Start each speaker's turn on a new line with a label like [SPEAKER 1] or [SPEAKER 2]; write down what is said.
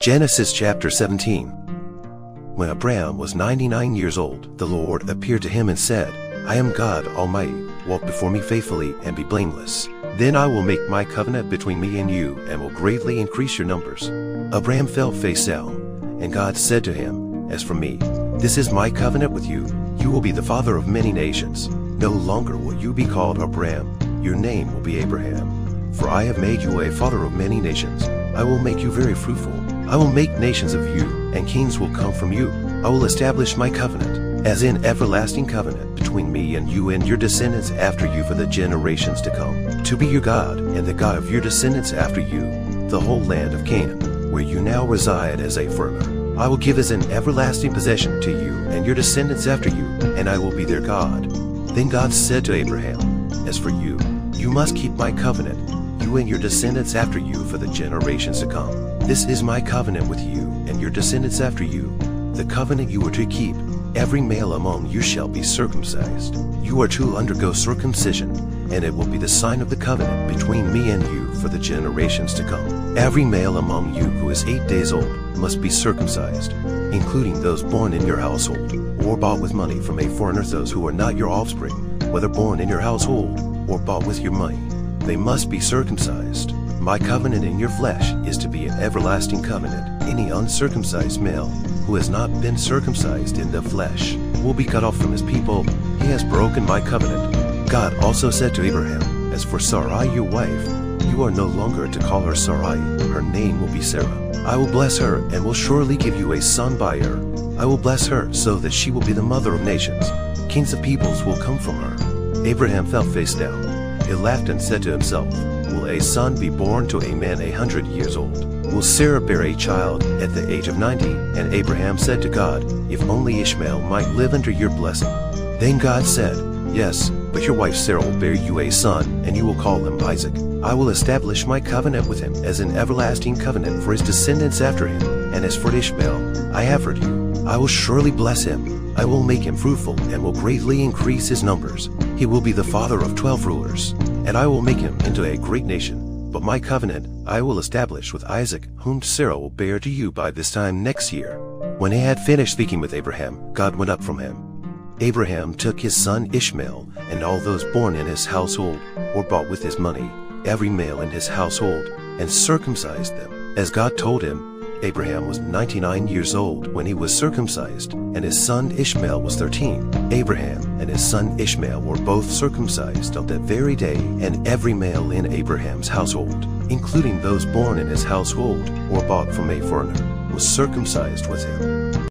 [SPEAKER 1] Genesis chapter 17. When Abraham was 99 years old, the Lord appeared to him and said, I am God Almighty. Walk before me faithfully and be blameless. Then I will make my covenant between me and you, and will greatly increase your numbers. Abraham fell face down, and God said to him, As for me, this is my covenant with you. You will be the father of many nations. No longer will you be called Abraham. Your name will be Abraham. For I have made you a father of many nations. I will make you very fruitful. I will make nations of you, and kings will come from you. I will establish my covenant, as in everlasting covenant, between me and you and your descendants after you for the generations to come, to be your God, and the God of your descendants after you, the whole land of Canaan, where you now reside as a foreigner. I will give as an everlasting possession to you and your descendants after you, and I will be their God. Then God said to Abraham, As for you, you must keep my covenant, you and your descendants after you for the generations to come. This is my covenant with you and your descendants after you, the covenant you are to keep. Every male among you shall be circumcised. You are to undergo circumcision, and it will be the sign of the covenant between me and you for the generations to come. Every male among you who is 8 days old must be circumcised, including those born in your household, or bought with money from a foreigner, those who are not your offspring, whether born in your household or bought with your money. They must be circumcised. My covenant in your flesh is to be an everlasting covenant. Any uncircumcised male who has not been circumcised in the flesh will be cut off from his people. He has broken my covenant. God also said to Abraham, As for Sarai your wife, you are no longer to call her Sarai. Her name will be Sarah. I will bless her and will surely give you a son by her. I will bless her so that she will be the mother of nations. Kings of peoples will come from her. Abraham fell face down. He laughed and said to himself, Will a son be born to a man 100 years old? Will Sarah bear a child at the age of 90? And Abraham said to God, If only Ishmael might live under your blessing. Then God said, Yes, but your wife Sarah will bear you a son, and you will call him Isaac. I will establish my covenant with him as an everlasting covenant for his descendants after him. And as for Ishmael, I have heard you. I will surely bless him. I will make him fruitful and will greatly increase his numbers. He will be the father of 12 rulers, and I will make him into a great nation. But my covenant I will establish with Isaac, whom Sarah will bear to you by this time next year. When he had finished speaking with Abraham, God went up from him. Abraham took his son Ishmael and all those born in his household or bought with his money, every male in his household, and circumcised them, as God told him. Abraham was 99 years old when he was circumcised, and his son Ishmael was 13. Abraham and his son Ishmael were both circumcised on that very day, and every male in Abraham's household, including those born in his household or bought from a foreigner, was circumcised with him.